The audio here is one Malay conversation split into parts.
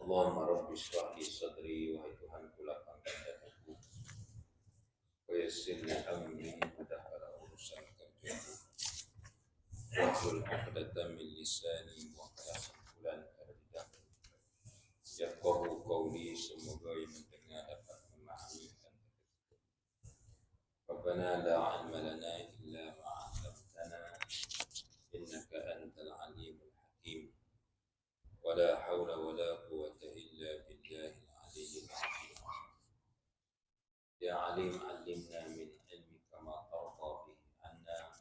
Allahumma rabbi shrah li sadri wa Tuhanku lapangkan dadaku wa yassir li amri mudahara urusan kerjaku wahlul 'uqdatam min lisani wa qawlan kardaku yafqahu qawli, semoga yang mendengar dapat memahami dan Rabbana la 'ilma lana illa ma 'allamtana innaka antal 'alimul hakim wala haula wala quwwata illa billahil aliyyil azim. Ya alim 'allimna min ilmika ma tarda bihi anna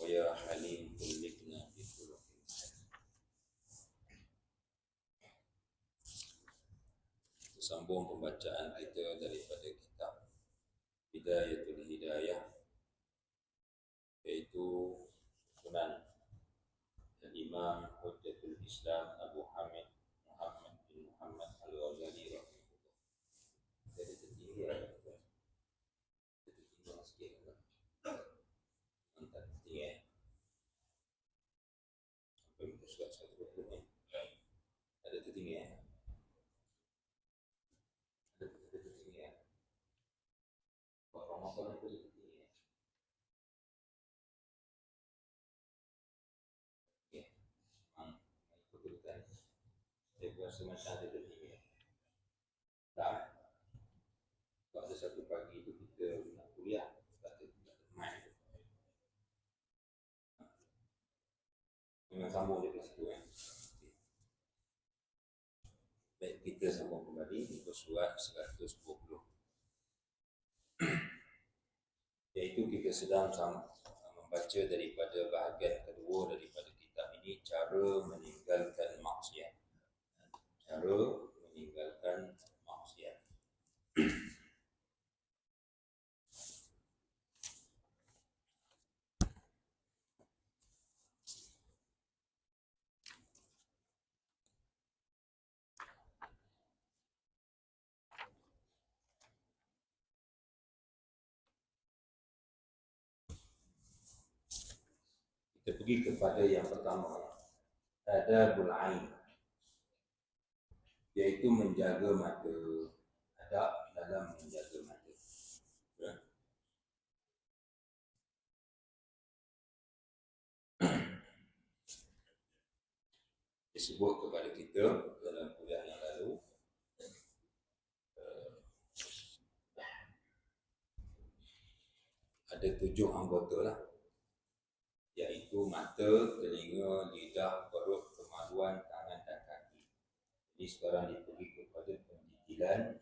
wa ya halim kullikna bi khuluqin hasan. Sambung pembacaan kita daripada kitab Bidayatul Hidayah, yaitu sunan Imam Hujjatul Islam Abu Hamid Muhammad bin Muhammad Al-Ghazali rahimahullah. Jadi tertinggi ya, tertinggi sikit lah. Mantap tertinggi ya. Sampai muka surat 120 ya. Ada tertinggi ya. Ada tertinggi ya. Pak Ramadan itu tertinggi ya. Ya, kebetulan saya rasa macam ada tertinggi ya. Tak. Kalau ada satu pagi itu kita nak kuliah, tak main. Memang sambung dari situ ya. Baik, kita sambung kembali di surat 120. Yaitu kita sedang membaca daripada bahagian kedua daripada kitab ini, cara meninggalkan maksiat. Cara meninggalkan maksiat. Kita pergi kepada yang pertama, adabul ain, yaitu menjaga mata. Adab dalam menjaga mata. Ya. Disebut kepada kita dalam kuliah yang lalu, ada 7 anggota lah, yaitu mata, telinga, lidah, perut, kemaluan, tangan dan kaki. Jadi sekarang dipergi kepada pendetilan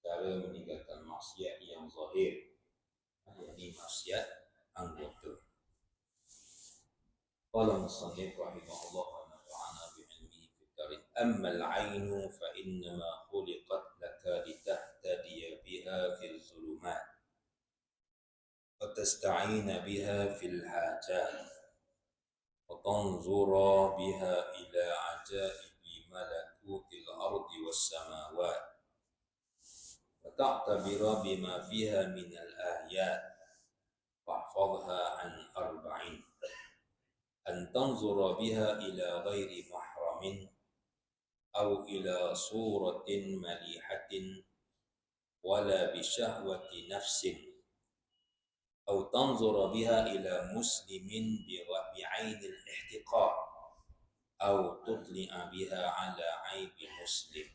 cara meninggalkan maksiat yang zahir, yakni maksiat anggota. Qala musannif rahimahullah wa nafa'ana bi'ilmihi fid darin. Amma al-'ainu fa innama khuliqat laka litahtadiya biha fil zulumat وتستعين بها في الحاجات وتنظر بها إلى عجائب ملكوت الأرض والسماوات وتعتبر بما فيها من الآيات واحفظها عن 4: أن تنظر بها إلى غير محرم أو إلى صورة مليحة ولا بشهوة نفس أو تنظر بها إلى مسلم بعين الاحتقار أو تطلع بها على عيب مسلم.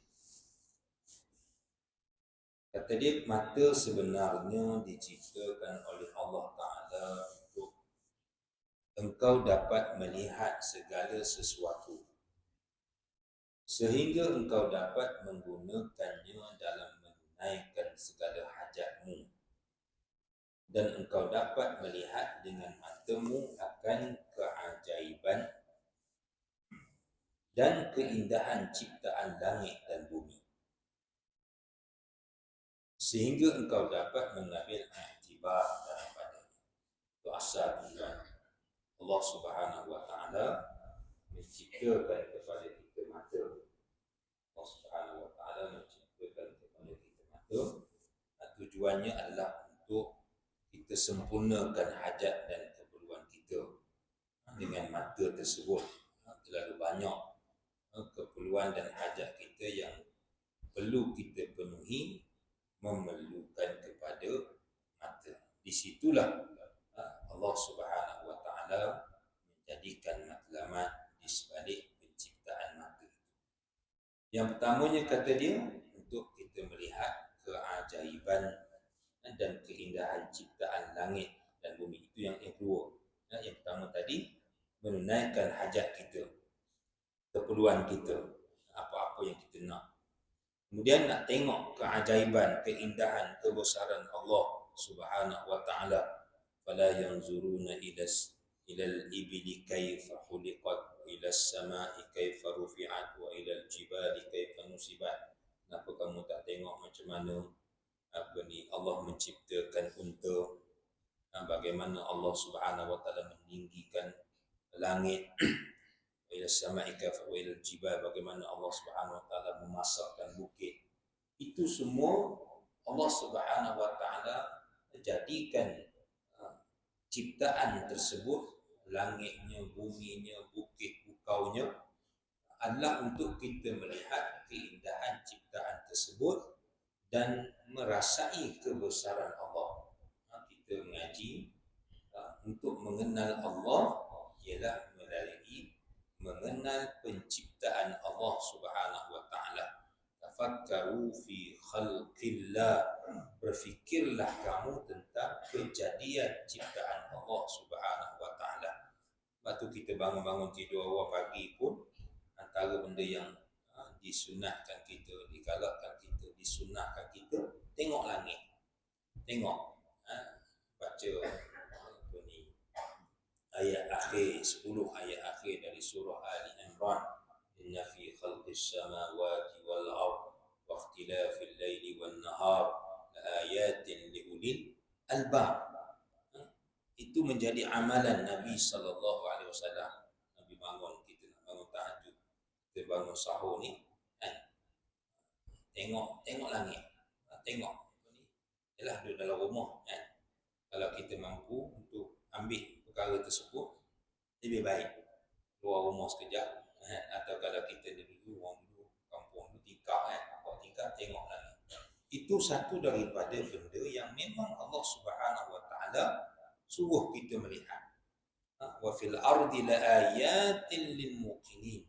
Kata dia, mata sebenarnya diciptakan oleh Allah Ta'ala untuk engkau dapat melihat segala sesuatu, sehingga engkau dapat menggunakannya dalam menunaikan segala hajatmu. Dan engkau dapat melihat dengan matamu akan keajaiban dan keindahan ciptaan langit dan bumi, sehingga engkau dapat mengambil iktibar daripadanya. Itu asal tujuan Allah Subhanahu wa Ta'ala menciptakan kepada kita mata. Allah Subhanahu wa Ta'ala menciptakan kepada kita mata. Tujuannya adalah untuk kita sempurnakan hajat dan keperluan kita dengan mata tersebut. Terlalu banyak keperluan keperluan dan hajat kita yang perlu kita penuhi memerlukan kepada mata. Di situlah Allah Subhanahu wa taala menjadikan matlamat di sebalik penciptaan mata. Yang pertamanya kata dia untuk kita melihat keajaiban dan keindahan ciptaan langit dan bumi. Itu yang kedua. Yang pertama tadi menunaikan hajat kita, keperluan kita, apa-apa yang kita nak. Kemudian nak tengok keajaiban, keindahan, kebesaran Allah Subhanahu wa taala. Fala yanzuruna ilal ibili kaifa khuliqat, ila as-sama'i kaifa rufi'at, wa ila al-jibali kaifa nusibat. Kenapa kamu tak tengok macam mana Allah menciptakan unta, bagaimana Allah Subhanahu wa taala meninggikan langit, ila as-sama'i kaifa, wa ila al-jibal, bagaimana Allah Subhanahu wa taala memasakkan bukit. Itu semua Allah Subhanahu wa taala jadikan ciptaan tersebut, langitnya, buminya, bukit, bukaunya, adalah untuk kita melihat keindahan ciptaan tersebut dan merasai kebesaran Allah. Kita mengaji untuk mengenal Allah ialah melalui mengenal penciptaan Allah Subhanahu wa taala. Tafakkaru fi khalqillah, berfikirlah kamu tentang kejadian ciptaan Allah Subhanahu wa taala. Waktu kita bangun-bangun tidur awal pagi pun, antara benda yang disunahkan kita, digalakkan kita, disunahkan kita, tengok langit. Tengok, baca ayat akhir, 10 ayat akhir dari surah Ali Imran. Inna fi khalqis samawati wal ard wa ikhtilafil laili wan nahar laayatin liulil albab. Itu menjadi amalan Nabi sallallahu alaihi wasallam. Nabi bangun, kita nak bangun tahajud, kita bangun sahur ni, tengok langit. Tengok ni ialah duduk dalam rumah, kalau kita mampu untuk ambil perkara tersebut, lebih baik keluar rumah sekejap, atau kalau kita dulu orang dulu kampung dulu tingkap, tengok langit. Itu satu daripada benda yang memang Allah Subhanahu wa taala suruh kita melihat. Wa fil ardi laayatin lil muqinin.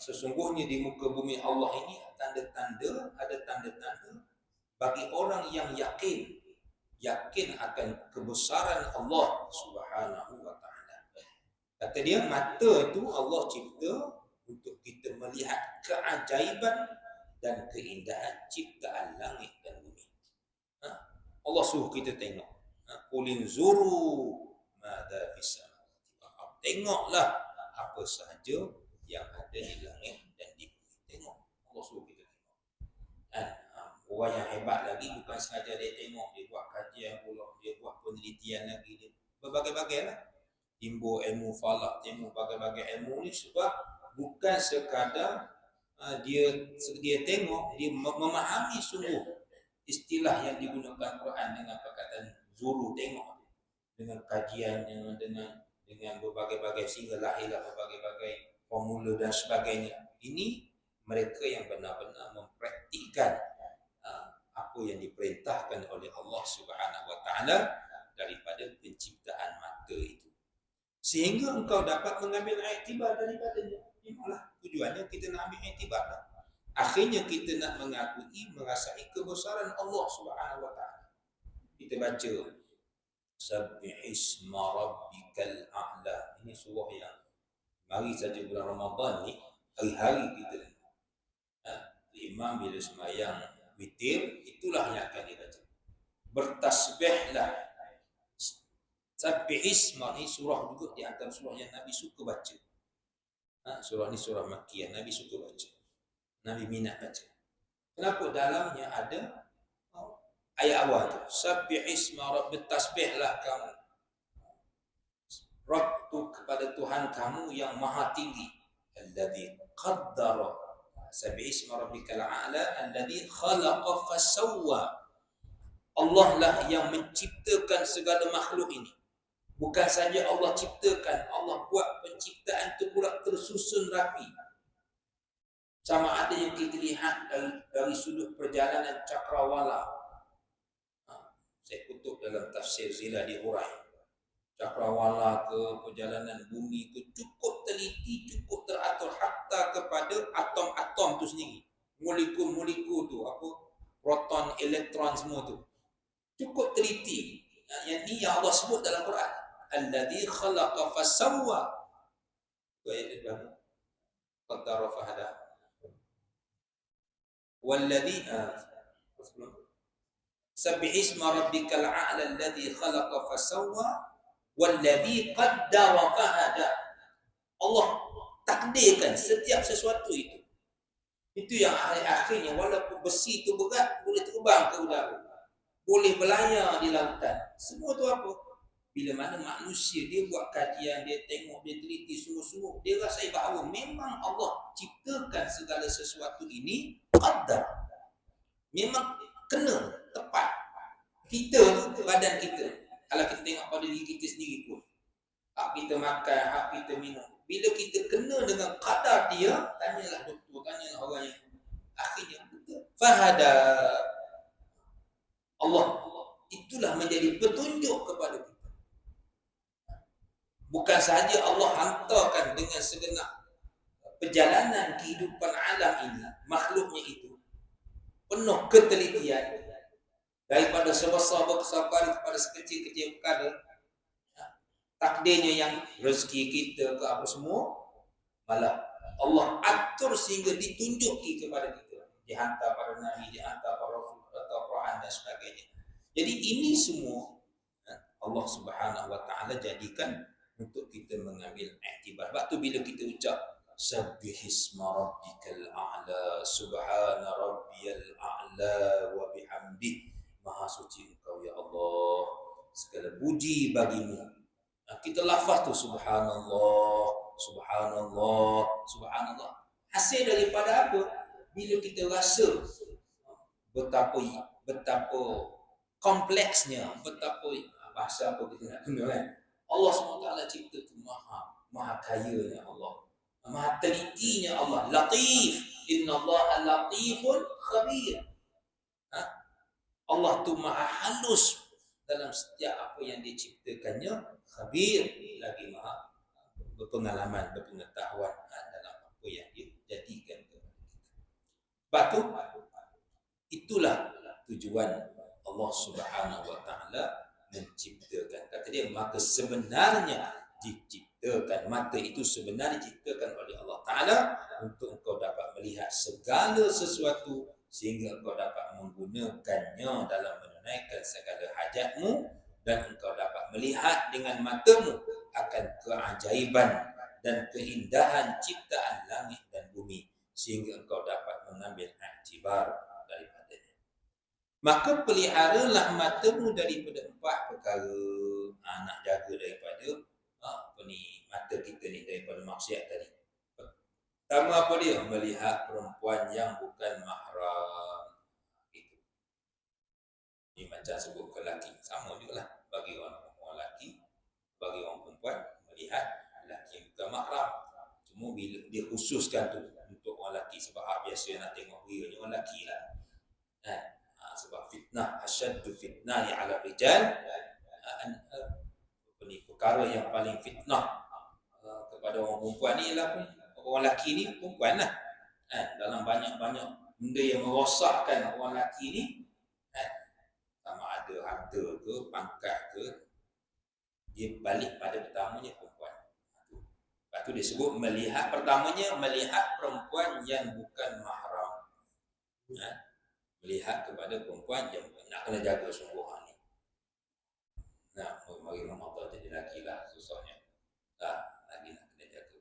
Sesungguhnya di muka bumi Allah ini ada tanda-tanda bagi orang yang yakin akan kebesaran Allah Subhanahu wa taala. Kata dia, mata itu Allah cipta untuk kita melihat keajaiban dan keindahan ciptaan langit dan bumi. Allah suruh kita tengok. Qulin zuru madza fis samawati. Tengoklah apa sahaja yang ada di langit dan di bumi. Tengok. Allah suruh kita tengok. Orang yang hebat lagi bukan sahaja dia tengok, dia buat kajian pula, dia buat penelitian lagi, dia berbagai-bagai lah. Timbul ilmu falak, timbul bagai-bagai ilmu ni sebab bukan sekadar dia tengok, dia memahami sungguh istilah yang digunakan Quran dengan perkataan zuru, tengok, dengan kajiannya, dengan berbagai-bagai sehingga lahirlah berbagai-bagai formula dan sebagainya. Ini mereka yang benar-benar mempraktikkan apa yang diperintahkan oleh Allah Subhanahu wa taala daripada penciptaan mata itu, sehingga engkau dapat mengambil iktibar daripadanya. Inilah tujuannya kita nak ambil iktibar. Akhirnya kita nak mengakui, merasai kebesaran Allah Subhanahu wa taala. Kita baca Sabbihisma rabbikal a'la. Ini surah yang mari saja bulan Ramadan ni, hari-hari kita imam bila sembahyang witir, itulah yang akan dibaca. Bertasbihlah. Sabbihisma ni surah juga di antara surah yang Nabi suka baca. Surah ni surah Makkiyah, Nabi suka baca. Nabi minat baca. Kenapa? Dalamnya ada ayat awal tu. Sabbihisma rabbik, tasbihlah kamu Rabb tu kepada Tuhan kamu yang maha tinggi. Alladzi qaddara. Sabbihisma rabbikal a'la alladzi khalaqa fasawwa. Allah lah yang menciptakan segala makhluk ini. Bukan saja Allah ciptakan, Allah buat penciptaan itu pula tersusun rapi. Sama ada yang kita lihat dari sudut perjalanan cakrawala. Saya kutip dalam tafsir Zila diurai. Cakrawala ke perjalanan bumi itu cukup teliti, cukup teratur hatta kepada atom-atom tu sendiri. Molekul-molekul tu, apa? Proton, elektron semua tu. Cukup teliti. Yang ni yang Allah sebut dalam Quran. Alladhi khalaqa fasawwa. Itu ayat dia berapa? Qaddara fahada. Walladhi Sabbih isma rabbikal a'la alladhi khalaqa fasawwa walladhi qaddara fahada. Allah takdirkan setiap sesuatu itu. Itu yang akhirnya walaupun besi itu berat boleh terbang ke udara. Boleh berlayar di lautan. Semua tu apa? Bila mana manusia dia buat kajian, dia tengok, dia teliti sungguh-sungguh, dia rasa bahawa memang Allah ciptakan segala sesuatu ini qaddar. Memang kena tepat. Kita tu badan kita. Kalau kita tengok pada diri kita sendiri pun, hak kita makan, hak kita minum, bila kita kena dengan qadar dia, tanyalah doktor, tanyalah orang yang akhirnya betul. Fahada. Allah itulah menjadi petunjuk kepada kita. Bukan sahaja Allah hantarkan dengan segenap perjalanan kehidupan alam ini, makhluknya itu penuh ketelitian, daripada sebesar berkesabaran kepada sekecil-kecil perkara, takdirnya yang rezeki kita ke apa semua, malah Allah atur sehingga ditunjuki kepada kita, dihantar pada Nabi, dihantar pada Rasul atau Quran dan sebagainya. Jadi ini semua Allah Subhanahu Wa Taala jadikan untuk kita mengambil iktibar. Sebab tu bila kita ucap Sabbihisma rabbikal a'la, subhana rabbiyal a'la wa bihamdi, maha suci engkau ya Allah, segala puji bagimu. Kita lafaz tu subhanallah, subhanallah, subhanallah. Hasil daripada apa? Bila kita rasa betapa kompleksnya, betapa bahasa apa kita nak guna kan? Allah SWT cipta tu maha kayanya Allah, maha telitinya Allah, latif. Inna Allah latifun khabir. Allah tu maha halus dalam setiap apa yang diciptakannya, khabir, lagi maha berpengalaman, berpengetahuan dalam apa yang dia jadikan kepada kita. Sebab tu itulah tujuan Allah Subhanahu Wa Taala menciptakan. Kata dia, maka sebenarnya diciptakan, mata itu sebenarnya diciptakan oleh Allah Ta'ala untuk engkau dapat melihat segala sesuatu, sehingga engkau dapat menggunakannya dalam menunaikan segala hajatmu, dan engkau dapat melihat dengan matamu akan keajaiban dan keindahan ciptaan langit dan bumi, sehingga engkau dapat mengambil iktibar daripadanya. Maka peliharalah matamu daripada 4 perkara. Nak jaga daripada mata kita ni daripada maksiat tadi. Pertama apa dia? Melihat perempuan yang bukan mahram. Itu. Ini macam sebut ke lelaki. Sama juga lah. Bagi orang lelaki, bagi orang perempuan, melihat lelaki yang bukan mahram. Cuma bila dia khususkan tu untuk orang lelaki, sebab biasa nak tengok ni orang lelaki lah. Sebab fitnah, asyaddu fitnah ala rijal, perkara yang paling fitnah kepada orang perempuan ni ialah orang lelaki ni, perempuan lah. Dalam banyak-banyak benda yang merosakkan orang lelaki ni, sama ada harta ke, pangkat ke, dia balik pada pertamanya perempuan. Lepas tu dia sebut melihat, pertamanya melihat perempuan yang bukan mahram. Melihat kepada perempuan yang nak kena jaga sungguh ni. Mari Allah jadi lelaki lah, susahnya. Lagi nak kena jaga.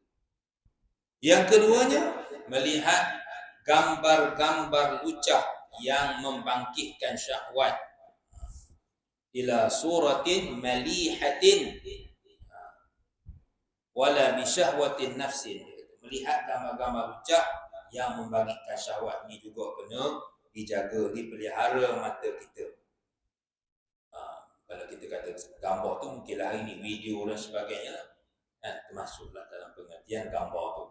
Yang keduanya, melihat gambar-gambar lucah yang membangkitkan syahwat. Ila suratin malihatin wala bisyahwatin nafsin. Melihat gambar-gambar lucah yang membangkitkan syahwat ni juga kena dijaga, dipelihara mata kita. Kalau kita kata gambar tu mungkinlah hari ni video dan sebagainya lah, termasuklah dalam pengertian gambar tu.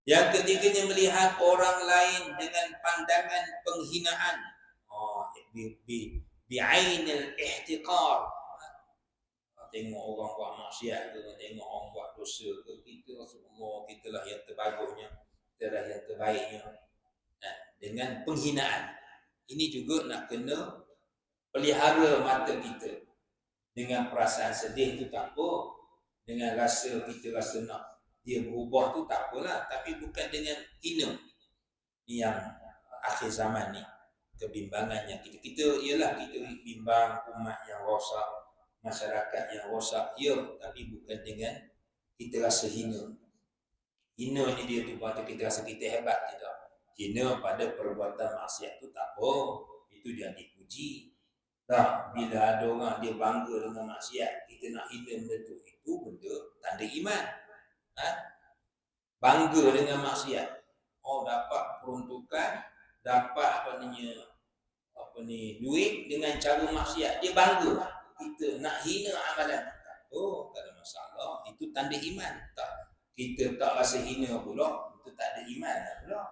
Yang ketiganya melihat orang lain dengan pandangan penghinaan. Bi'ainil ihtiqar. Tengok orang buat maksiat ke, tengok orang buat dosa ke, kita semua kita lah yang terbagusnya, kita lah yang terbaiknya. Dengan penghinaan. Ini juga nak kena pelihara mata kita. Dengan perasaan sedih tu tak apa, dengan rasa kita rasa nak dia berubah tu tak apalah, tapi bukan dengan hina. Ini yang akhir zaman ni, kebimbangan yang kita ialah kita bimbang umat yang rosak, masyarakat yang rosak, ya, tapi bukan dengan kita rasa hina. Hina ni dia tu buat kita rasa kita hebat, tidak. Hina pada perbuatan maksiat tu tak apa, itu jangan dipuji. Tak, bila ada orang dia bangga dengan maksiat, kita nak hina benda tu, itu benda tanda iman. Bangga dengan maksiat. Dapat peruntukan, dapat duit dengan cara maksiat, dia bangga. Kita nak hina amalan, tak ada masalah, itu tanda iman. Tak, kita tak rasa hina pula, itu tak ada iman pula.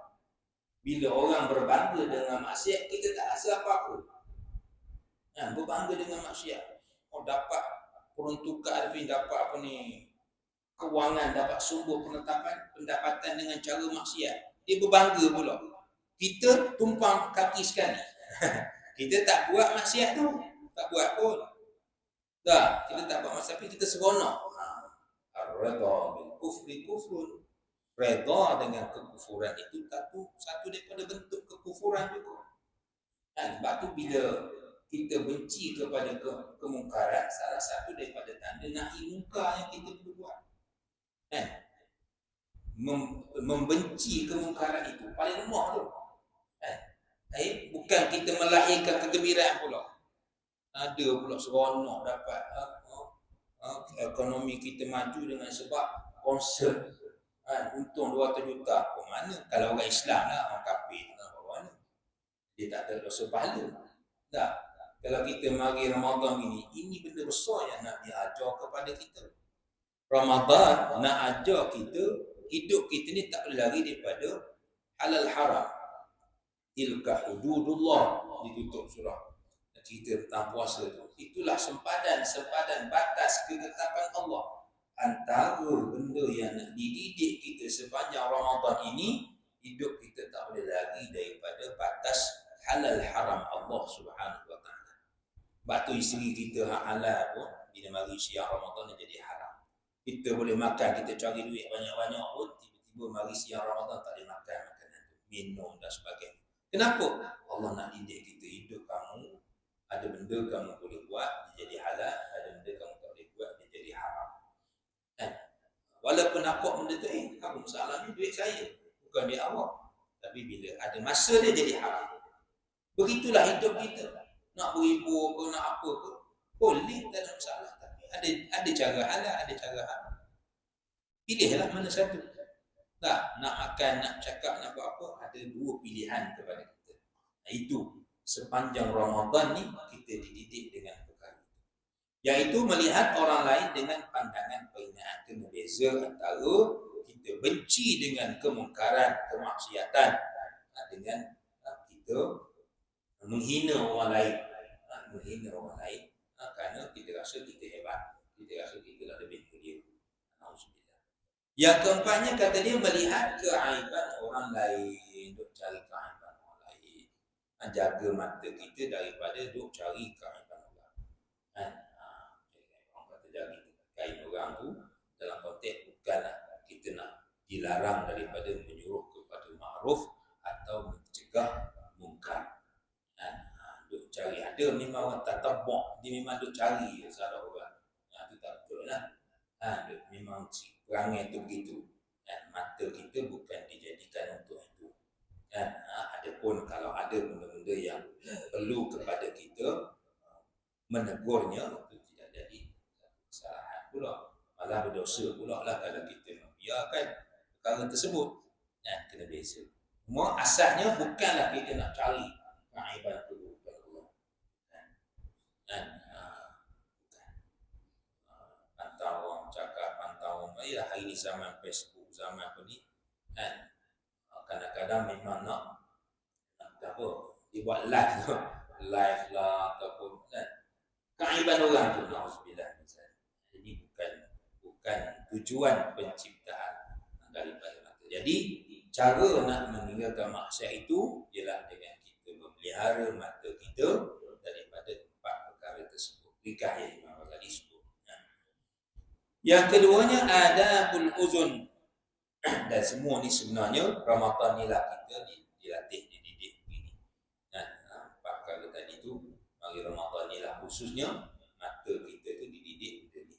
Bila orang berbangga dengan maksiat, kita tak rasa apa-apa. Berbangga dengan maksiat. Dapat peruntukan, dapat kewangan, dapat sumber pendapatan dengan cara maksiat. Dia berbangga pula. Kita tumpang kaki sekali. Kita tak buat maksiat tu, tak buat pun. Tak, kita tak buat maksiat, tapi kita seronok. Ar-redha bil kufri kufrun. Redha dengan kekufuran itu satu daripada bentuk kekufuran juga. Sebab tu bila kita benci kepada kemungkaran, salah satu daripada tanda nahi mungkar yang kita perlu buat. Membenci kemungkaran itu paling lemah tu. Bukan kita melahirkan kegembiraan pula. Ada pula seronok dapat ekonomi kita maju dengan sebab konsert. Untung 200 juta. Mana kalau orang Islam lah, orang kafir mana? Dia tak ada dosa pahala. Tak. Kalau kita mari Ramadan ini benda besar yang nak diajar kepada kita. Ramadan nak ajar kita, hidup kita ni tak boleh lari daripada halal haram. Tilka hududullah, ditutup surah cerita tentang puasa tu. Itulah sempadan batas ketetapan Allah antara benda yang nak dididik kita sepanjang Ramadan ini. Hidup kita tak boleh lari daripada batas halal haram Allah Subhanahu wa taala. Batu isteri kita halal pun bila mari siang Ramadan jadi haram. Kita boleh makan, kita cari duit banyak-banyak pun tiba-tiba mari siang Ramadan tak boleh makan makanan tu, minum dan sebagainya. Kenapa? Allah nak didik kita, hidup kamu ada benda kamu boleh buat dia jadi halal, ada benda kamu tak boleh buat dia jadi haram. Walaupun nampak benda tu apa masalah ni, duit saya bukan duit awak, tapi bila ada masa dia jadi haram. Begitulah hidup kita. Nak beribu ke, nak apa ke, boleh, tak ada masalah, tapi ada cara halal, ada cara haram. Pilihlah mana satu. Tak, nak makan, nak cakap, nak buat apa, ada dua pilihan kepada kita. Itu sepanjang Ramadan ni kita dididik dengan perkara itu, iaitu melihat orang lain dengan pandangan penghinaan. Kena beza antara kita benci dengan kemungkaran, kemaksiatan dengan kita menghina orang lain. Kerana kita rasa kita hebat, kita rasa kita lah lebih mulia. Yang keempatnya kata dia melihat keaiban orang lain, duk cari keaiban orang lain. Jaga mata kita daripada duk cari keaiban orang. Orang kata jaga kain orang tu dalam konteks bukanlah kita nak dilarang daripada menyuruh kepada ma'ruf atau mencegah mungkar. Duk cari, ada memang orang tatabuk, dia memang duk cari salah orang. Itu tak betul lah. Memang perangai itu begitu. Mata kita bukan dijadikan untuk itu. Adapun kalau ada benda-benda yang perlu kepada kita menegurnya, itu tidak jadi kesalahan pula, malah berdosa pula lah kalau kita membiarkan perkara tersebut. Kena beza. Semua asasnya bukanlah kita nak cari keaiban keburukan Allah. Pantau orang cakap, pantau orang. Hari ni zaman Facebook, zaman apa ni, Kan? Kadang-kadang memang nak apa? Dibuat live tu. Live lah ataupun kan. Keaiban orang tu nauzubillah misalnya. Jadi bukan tujuan penciptaan daripada mata. Jadi cara nak meninggalkan maksiat itu ialah dengan kita memelihara mata kita daripada empat perkara tersebut. Nikah yang Imam Ghazali sebut. Yang keduanya adabul uzun. Dan semua ni sebenarnya Ramadan ni lah kita dilatih, dididik begini. Empat perkara tadi tu bagi Ramadan ni lah khususnya mata kita tu dididik begini.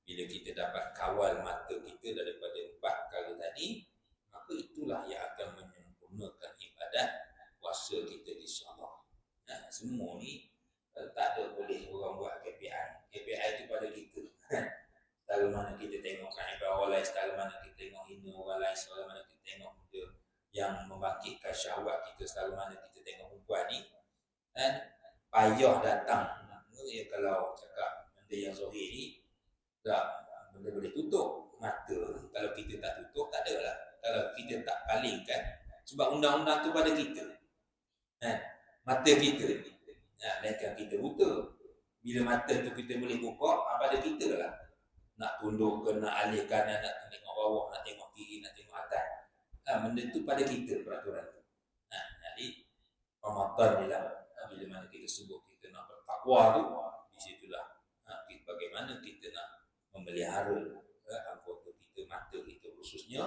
Bila kita dapat kawal mata kita daripada empat perkara tadi, maka itulah yang akan menyempurnakan ibadat puasa kita insya-Allah. Semua ni tak ada boleh orang buat KPI. KPI itu pada kita. Setara mana kita tengok ibadat orang lain, setara mana kita tengok hina orang lain, setara mana kita tengok benda yang membangkitkan syahwat kita, setara mana kita tengok perempuan ni, payah datang. Ya, kalau cakap benda yang zahir ni, tak benda boleh tutup mata. Kalau kita tak tutup, tak ada lah. Kalau kita tak palingkan, sebab undang-undang tu pada kita, mata kita, lainkan kita buta. Bila mata tu kita boleh buka, pada kita lah. Nak tunduk ke, nak alih kanan, nak tengok bawah, nak tengok kiri, nak tengok atas. Benda tu pada kita peraturan tu. Jadi Ramadan ni lah, bila mana kita sebut kita nak bertakwa tu, di situlah bagaimana kita nak memelihara anggota kita, mata kita khususnya.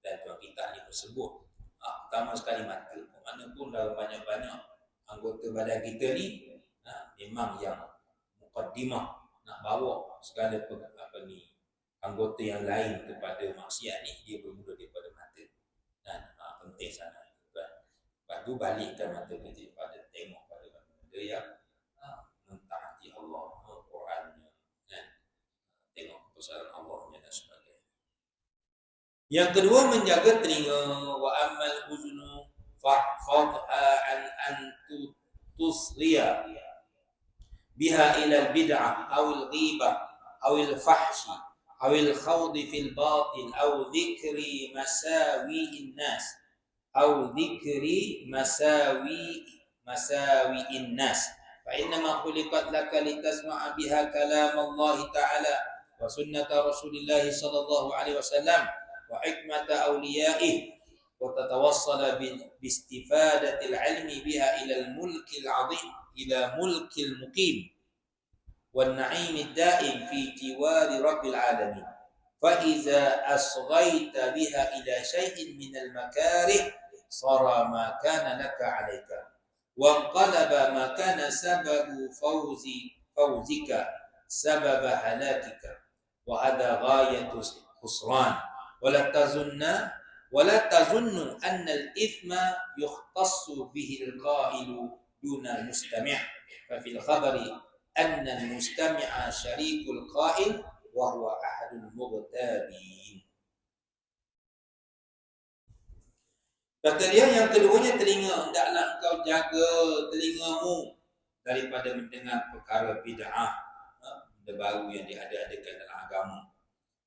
Dan Tuhan kita ni tersebut pertama sekali mata. Mana pun dalam banyak-banyak anggota badan kita ni, memang yang mukaddimah nak bawa segala anggota yang lain kepada maksiat ni, dia bermula daripada mata. Penting sangat. Lepas tu balikkan mata kita pada tengok pada benda yang mentaati Allah, Al-Qurannya, tengok kebesaran Allahnya dan sebagainya. Yang kedua, menjaga telinga. Wa ammal uzunu fahfadha an tusriya biha ila al-bid'ah aw al-ghibah aw al-fahshi aw al-khawd fi al-batil aw dhikri masawi'in nas aw dhikri masawi'in nas fa innama khuliqat laka litasma'a biha kalam Allah ta'ala wa sunnata Rasulillah sallallahu alaihi wasallam wa hikmata awliya'ih wa tatawassala bi istifadatil ilmi biha ila al-mulkil 'azim ila mulkil muqim wan na'imid da'im fi jiwari rabbil alamin fa iza asghaita biha ila shay'in min al-makarih sara ma kana laka 'alayka wa qalaba ma kana sababu fawzika sababa halakika wa hadha ghayatu khusran ولا تظن أن الإثم يختص به القائل دون المستمع ففي الخبر أن المستمع شريك القائل وهو أحد المغتابين. Kata dia yang keduanya telinga. Hendaklah engkau jaga telingamu daripada mendengar perkara bid'ah, benda baru yang diada-adakan dalam agama,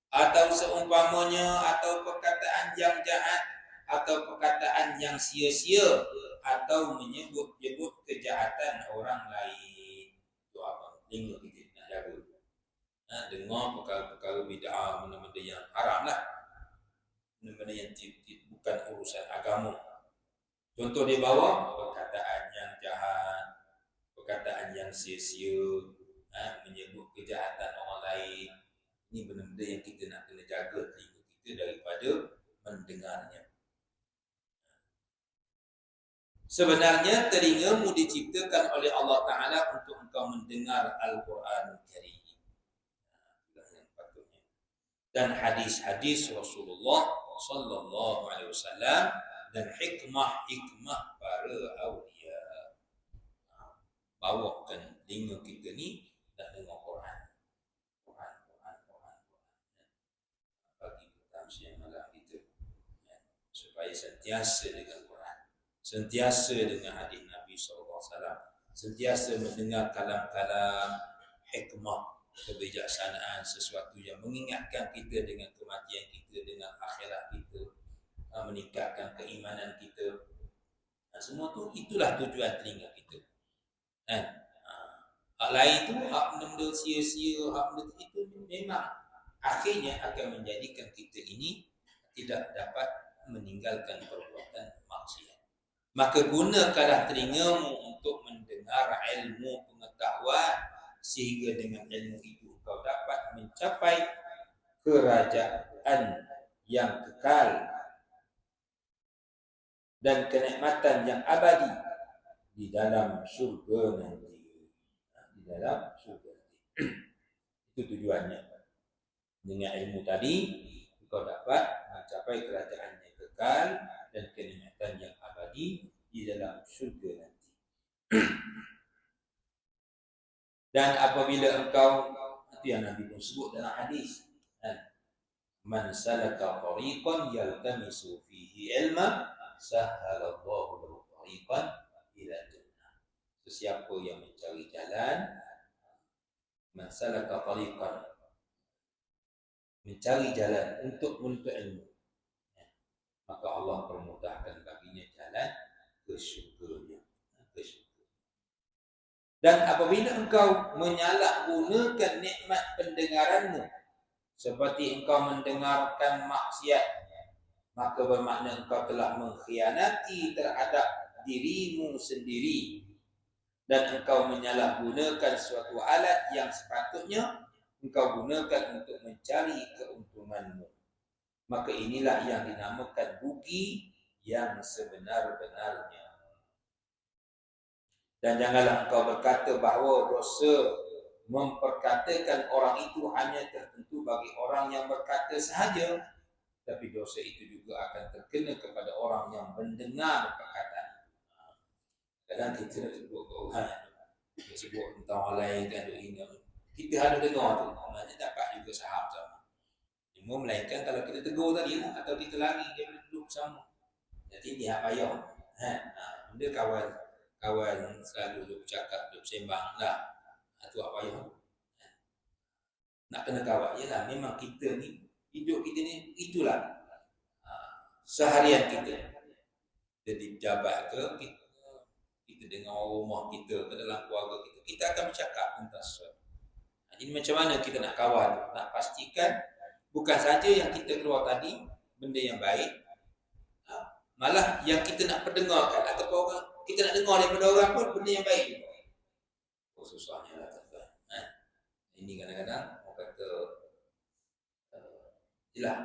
atau seumpamanya, atau perkataan yang jahat, atau perkataan yang sia-sia, atau menyebut-nyebut kejahatan orang lain. Itu apa? Telinga kita nak jaga. Dengar perkara-perkara bid'ah, benda-benda yang haram lah, benda-benda yang bukan urusan agama. Contoh di bawah, perkataan yang jahat, perkataan yang sia-sia, menyebut kejahatan orang lain. Ini benda-benda yang kita nak kena jaga telinga kita daripada mendengarnya. Sebenarnya telingamu diciptakan oleh Allah Ta'ala untuk engkau mendengar Al-Quranul Karim. Yang patutnya. Dan hadis-hadis Rasulullah Sallallahu Alaihi Wasallam dan hikmah-hikmah para awliya. Bawakan telinga kita ni dan dengar Quran. Siang malam kita, supaya sentiasa dengan Quran, sentiasa dengan hadis Nabi SAW, sentiasa mendengar kalam-kalam hikmah kebijaksanaan, sesuatu yang mengingatkan kita dengan kematian kita, dengan akhirat kita, meningkatkan keimanan kita. Semua tu itulah tujuan telinga kita. Hak lain tu, hak benda sia-sia, hak benda itu memang akhirnya akan menjadikan kita ini tidak dapat meninggalkan perbuatan maksiat. Maka gunakanlah telingamu untuk mendengar ilmu pengetahuan, sehingga dengan ilmu itu kau dapat mencapai kerajaan yang kekal dan kenikmatan yang abadi di dalam surga nanti. Di dalam surga nanti. Itu tujuannya. Dengan ilmu tadi, kau dapat mencapai kerajaan yang kekal dan kenikmatan yang abadi di dalam surga nanti. Dan apabila engkau, itu yang Nabi pun sebut dalam hadis, man salaka tariqan yaltamisu fihi ilma sahhalallahu lahu tariqan ila jannah. Sesiapa yang mencari jalan, man salaka tariqan, mencari jalan untuk menuntut ilmu, maka Allah permudahkan baginya jalan ke syurga-Nya. Dan apabila engkau menyalahgunakan nikmat pendengaranmu seperti engkau mendengarkan maksiat, maka bermakna engkau telah mengkhianati terhadap dirimu sendiri, dan engkau menyalahgunakan suatu alat yang sepatutnya engkau gunakan untuk mencari keuntunganmu. Maka inilah yang dinamakan rugi yang sebenar-benarnya. Dan janganlah engkau berkata bahawa dosa memperkatakan orang itu hanya tertentu bagi orang yang berkata sahaja, tapi dosa itu juga akan terkena kepada orang yang mendengar perkataan. Kadang kita sebut orang, kita sebut tentang orang lain kan, kita ada dengar tu, maknanya dapat juga saham sama. Cuma melainkan kalau kita tegur tadi lah, atau kita lari dia boleh duduk bersama. Jadi dia payah. Dia kawan selalu duduk bercakap, duduk sembang lah. Itu apa payah. Nak kena kawan. Yalah, memang kita ni, hidup kita ni, itulah seharian kita. Jadi jabat ke, kita dengan rumah kita, ke dalam keluarga kita, kita akan bercakap tentang sesuatu. Jadi macam mana kita nak kawan? Nak pastikan bukan saja yang kita keluar tadi benda yang baik, malah yang kita nak perdengarkan ataupun orang kita nak dengar daripada orang pun benda yang baik. Susahnya lah tuan-tuan. Ini kadang-kadang orang kata ialah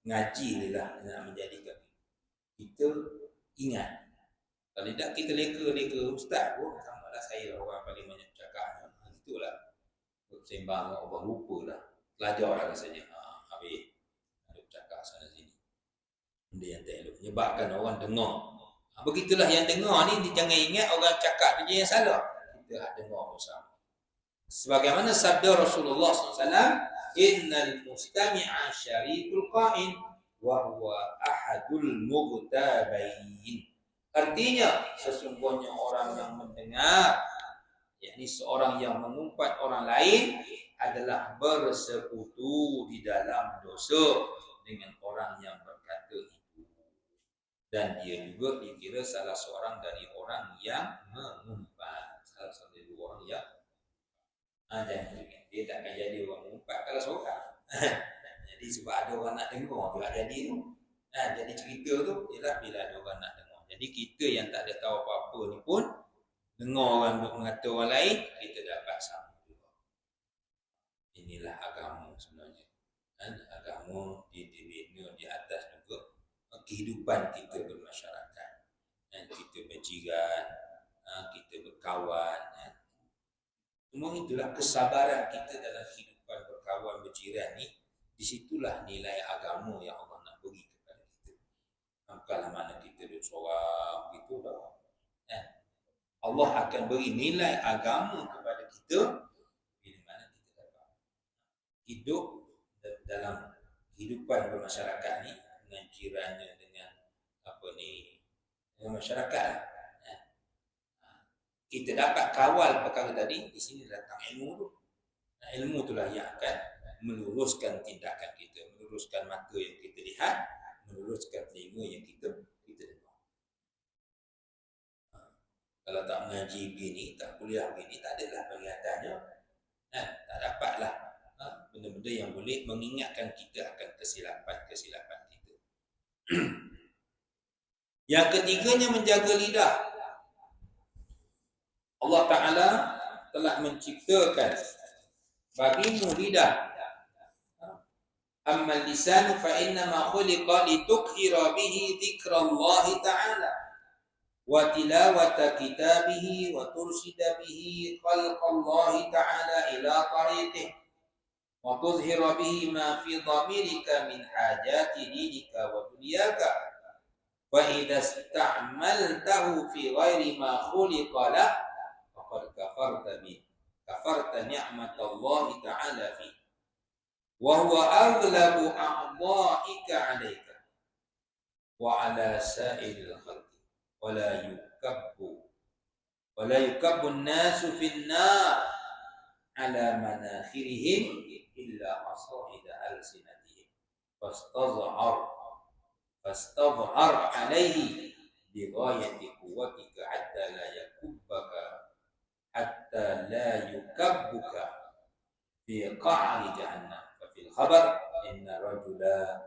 ngaji ialah nak menjadikan kita ingat. Kalau tidak kita leka-leka ustaz pun sama lah, saya orang paling banyak cakap. Itulah sembang orang lupa dah. Belajar lah rasanya. Habis ada bercakap sana sini. Benda yang tak elok menyebabkan orang dengar. Begitulah yang dengar ni, jangan ingat orang cakap je yang salah. Kita dengar bersama. Sebagaimana sabda Rasulullah SAW, innal mustami'a syarikul qa'in wa huwa ahadul mughtabain. Artinya sesungguhnya orang yang mendengar, yakni seorang yang mengumpat orang lain, adalah bersekutu di dalam dosa dengan orang yang berkata itu, dan dia juga dikira salah seorang dari orang yang mengumpat, salah satu dari orang yang dia tak akan jadi orang mengumpat kalau seorang. Jadi sebab ada orang nak dengar tu jadi tu. Jadi cerita tu ialah bila ada orang nak dengar. Jadi kita yang tak ada tahu apa-apa ni pun dengar orang mengata orang lain, kita dapat sama juga. Inilah agama sebenarnya. Agama dibina di atas juga kehidupan kita bermasyarakat. Kita berjiran, kita berkawan. Semua itulah kesabaran kita dalam kehidupan berkawan berjiran ni. Disitulah nilai agama yang Allah nak beri kepada kita. Kalau mana kita duduk seorang gitu dah. Allah akan beri nilai agama kepada kita bila mana kita dapat hidup dalam kehidupan bermasyarakat ni, dengan jirannya, dengan dengan masyarakat. Kita dapat kawal perkara tadi, di sini datang ilmu tu. Ilmu itulah yang akan meluruskan tindakan kita, meluruskan mata yang kita lihat, meluruskan telinga yang kita dengar. Kalau tak mengaji begini, tak kuliah begini, tak adalah penglihatannya. Tak dapatlah benda-benda yang boleh mengingatkan kita akan kesilapan-kesilapan kita. Yang ketiganya menjaga lidah. Allah Ta'ala telah menciptakan bagimu lidah. Amma lisanu fa innama khuliqa litukthira bihi dzikrallahi ta'ala wa tilawata kitabihi wa tursida bihi khalqallahi ta'ala ila tariqih wa tuzhira bihi ma fi dhamirika min hajati dinika wa dunyaka wa idza ista'maltahu fi ghairi ma khuliqa lah faqad kafarta ni'matallahi ta'ala fi wa huwa aghlabu a'dha'ika 'alaika wa 'ala sa'iril khalqi wa la yukabbu an-nasu fin nar 'ala manakhirihim illa asa'ida al-sinatihim fastadhhar 'alaihi bi ghayati quwwatika hatta la yukabbuka fi qa'ri jahannam. Fi al-khabar inna rajula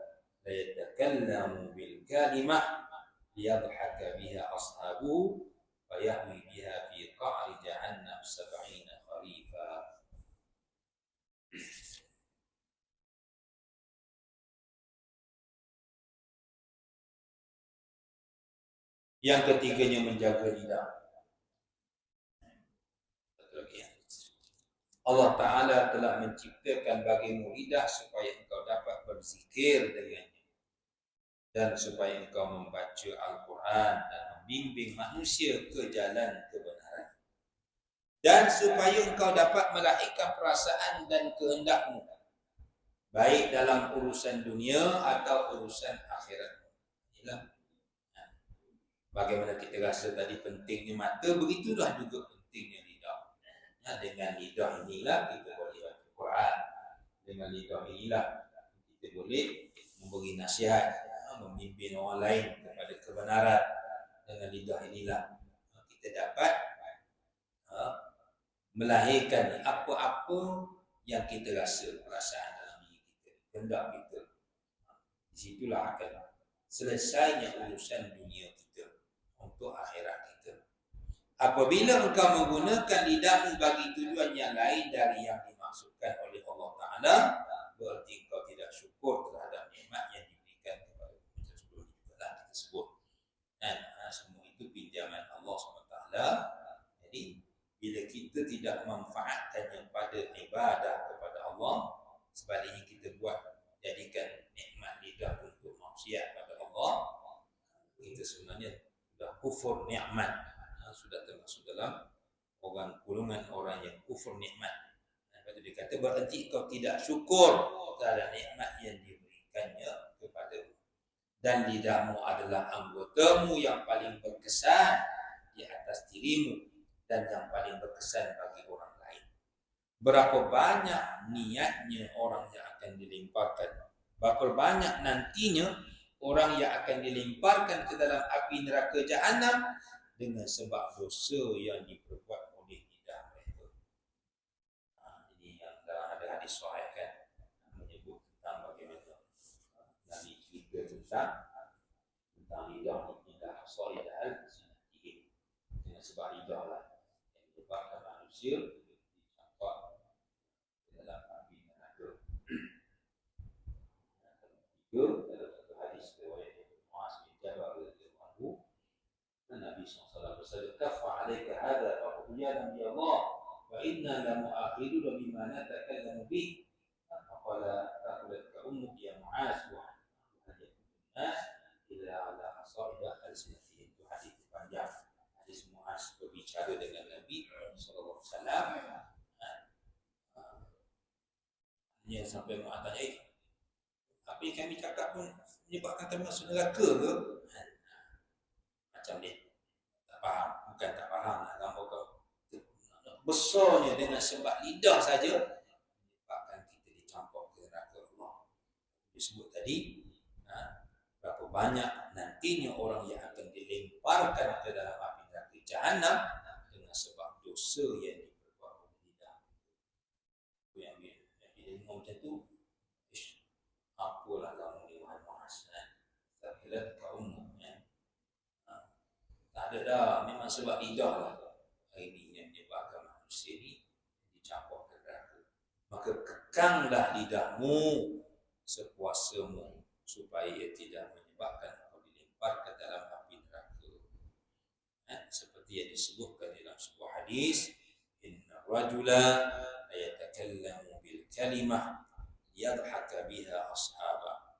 la yatakallamu bil kalimah liyadhhaka biha ashabuhu wa yahwi biha fi qa'ri jahannam 70 kharifa. Yang ketiganya menjaga lidah. Allah Ta'ala telah menciptakan bagimu lidah supaya engkau dapat berzikir dengannya dan supaya engkau membaca Al-Quran dan membimbing manusia ke jalan kebenaran dan supaya engkau dapat melahirkan perasaan dan kehendakmu baik dalam urusan dunia atau urusan akhirat. Inilah bagaimana kita rasa tadi pentingnya mata, begitulah juga pentingnya lidah. Dengan lidah inilah kita boleh baca Quran. Dengan lidah inilah kita boleh memberi nasihat, memimpin orang lain kepada kebenaran. Dengan lidah inilah kita dapat melahirkan apa-apa yang kita rasa, perasaan dalam diri kita, kehendak kita. Di situlah akan selesainya urusan dunia kita untuk akhirat kita. Apabila engkau menggunakan lidahmu bagi tujuan yang lain dari yang dimaksudkan oleh Allah Ta'ala, berarti engkau tidak syukur terhadap nikmat yang diberikan kepada kita sebelum kita sebut. Dan semua itu pinjaman Allah SWT. Jadi, bila kita tidak memanfaatkannya pada ibadah kepada Allah, sebaliknya kita buat jadikan nikmat lidah untuk maksiat pada Allah, kita sebenarnya sudah kufur nikmat. Sudah termasuk dalam orang golongan orang yang kufur nikmat. Lepas itu dia kata berarti kau tidak syukur terhadap nikmat yang diberikannya kepadamu. Dan lidahmu adalah anggotamu yang paling berkesan di atas dirimu dan yang paling berkesan bagi orang lain. Berapa banyak niatnya orang yang akan dilemparkan, berapa banyak nantinya orang yang akan dilemparkan ke dalam api neraka Jahannam dengan sebab dosa yang diperbuat oleh lidah mereka. Ini yang dalam ada hadis sahih kan, menyebut tentang bagaimana Nabi cerita tentang lidah sahih dan sinatihim. Dengan sebab lidah lah yang menyebabkan manusia dicampak ke dalam api neraka. Dalam satu hadis riwayat Muaz bin Jabal radhiyallahu anhu, Nabi SAW bersabda, "Kaffa 'alaika hadha faqul ya Nabi Allah, wa inna la mu'akhiduna bima natakallamu bih." Faqala taqulat ummuk ya Mu'az wa nas illa 'ala asabiha al-sinatihim. Itu hadis panjang. Hadis Mu'az berbicara dengan Nabi SAW. Dia sampai Mu'az tanya, apa yang kami cakap pun menyebabkan kami masuk neraka ke? Macam ni. Bukan tak faham nak gambar kau. Besarnya dengan sebab lidah saja disebut tadi, berapa banyak nantinya orang yang akan dilemparkan ke dalam api neraka Jahanam dengan sebab dosa yang diperbuat oleh lidah. Yang dengar macam tu, apalah kamu ni Muhammad Hasan, tak kira kaum tak ada dah, memang sebab lidah lah hari ini yang menyebabkan manusia ni dicampur ke neraka. Maka kekanglah lidahmu sepuasamu supaya ia tidak menyebabkan kau dilempar ke dalam api neraka. Seperti yang disebutkan dalam sebuah hadis, inna rajula la yatakallamu bil kalimah yadhaka biha ashaba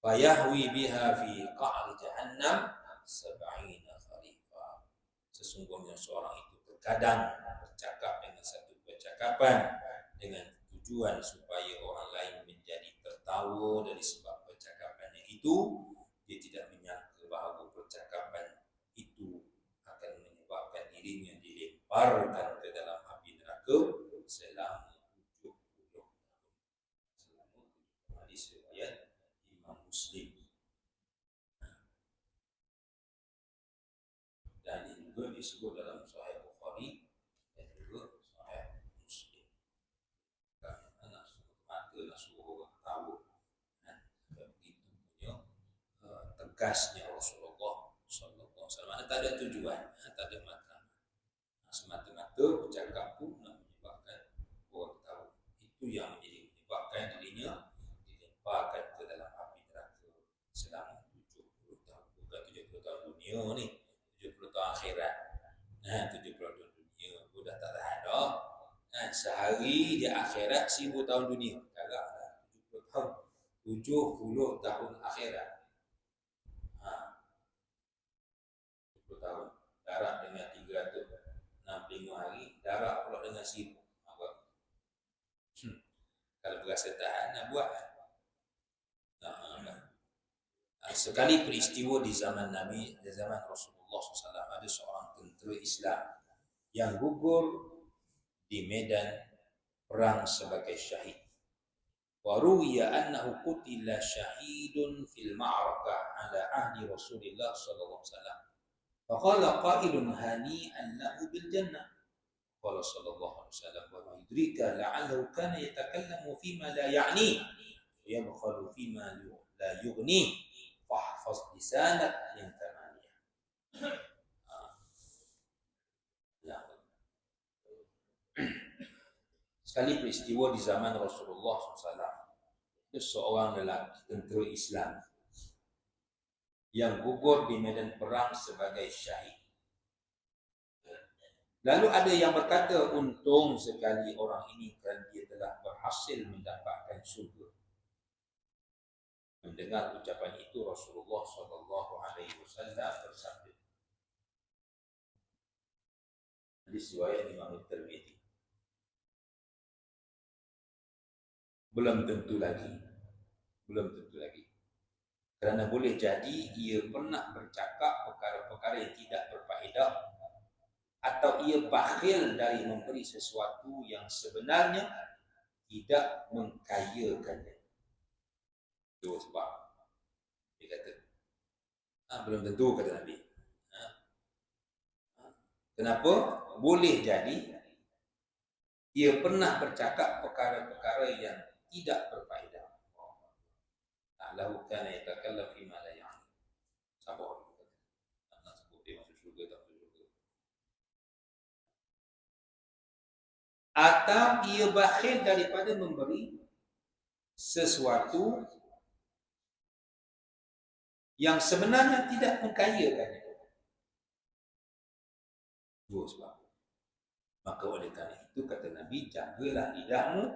fayahwi biha fi qa'ri jahannam 70 khalifah. Sesungguhnya seorang itu terkadang bercakap dengan satu percakapan dengan tujuan supaya orang lain menjadi tertawa dari sebab percakapannya itu. Dia tidak menyangka bahawa percakapan itu akan menyebabkan dirinya dilemparkan ke dalam api neraka selama 70 tahun. Hadis riwayat Imam Muslim. Dan ini juga disebut dalam Sahih Bukhari dan juga Sahih Muslim. Kerana maka nak suruh orang tahu begitu punya tegasnya Rasulullah sallallahu alaihi wasallam. Tak ada tujuan, tak ada makna. Semata-mata bercakap pun nak menyebabkan orang tahu. Itu yang menyebabkan dirinya dilemparkan ke dalam api neraka selama 70 tahun. Bukan 70 tahun dunia ni, 70 tahun akhirat. 70 tahun dunia pun dah tak tahan dah. Sehari di akhirat 1000 tahun dunia. Agak 70 tahun. 70 tahun akhirat. 70 tahun. Darab dengan 365 hari. Darab pula dengan 1000. Kalau berasa tahan, nak buat. Sekali peristiwa di zaman Nabi, di zaman Rasulullah SAW, ada seorang tentera Islam yang gugur di medan perang sebagai syahid. Wa ruwiya annahu qutila syahidun fil ma'rakah ala ahdi Rasulullah sallallahu alaihi wasallam. Faqala qailun hani'an lahu bil jannah. Qala sallallahu alaihi wasallam wa ma yudrika la'allahu kana yatakallamu fima la ya'ni yabkhalu fima la yughni fahfaz lisanak min thamaniyah. Sekali peristiwa di zaman Rasulullah SAW, ada seorang lelaki tentera Islam yang gugur di medan perang sebagai syahid. Lalu ada yang berkata, untung sekali orang ini kerana dia telah berhasil mendapatkan syurga. Mendengar ucapan itu, Rasulullah SAW bersabda. Hadis riwayat Imam Tirmidzi. Belum tentu lagi. Kerana boleh jadi ia pernah bercakap perkara-perkara yang tidak berfaedah, atau ia bakhil dari memberi sesuatu yang sebenarnya tidak mengkayakannya. Itu sebab dia kata, belum tentu, kata Nabi. Kenapa? Boleh jadi ia pernah bercakap perkara-perkara yang tidak berfaedah. Lahu kana yatakallam fi ma la ya'ni. Sabar. Nak sebut dia masuk syurga tak masuk syurga. Atau ia bakhil daripada memberi sesuatu yang sebenarnya tidak mengkayakannya. Dua sebab. Maka oleh kerana itu kata Nabi, jagalah lidahmu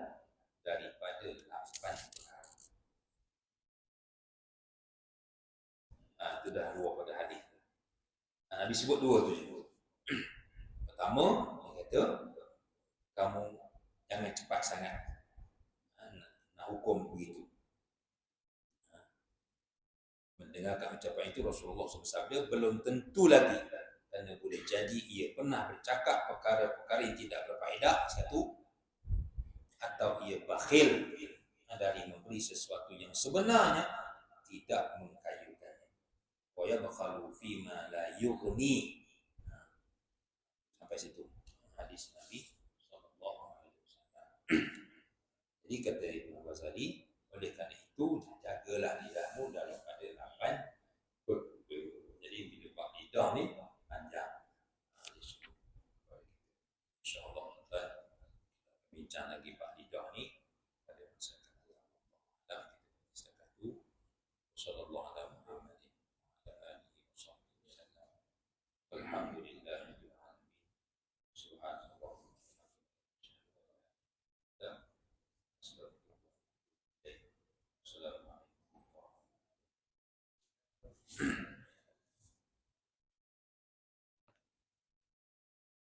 daripada 8 perkara. Itu dah dua pada hadis. Nabi sebut dua tu je. Pertama, dia kata, kamu jangan cepat sangat nak hukum begitu. Mendengarkan ucapan itu, Rasulullah SAW belum tentu lagi, kerana boleh jadi ia pernah bercakap perkara-perkara yang tidak berfaedah, satu, atau ia bakhil dari memberi sesuatu yang sebenarnya tidak mengkayukannya. Wa yabkhalu fima la yughni. Sampai situ hadis Nabi sallallahu alaihi wasallam. Jadi kata Imam Ghazali, oleh karena itu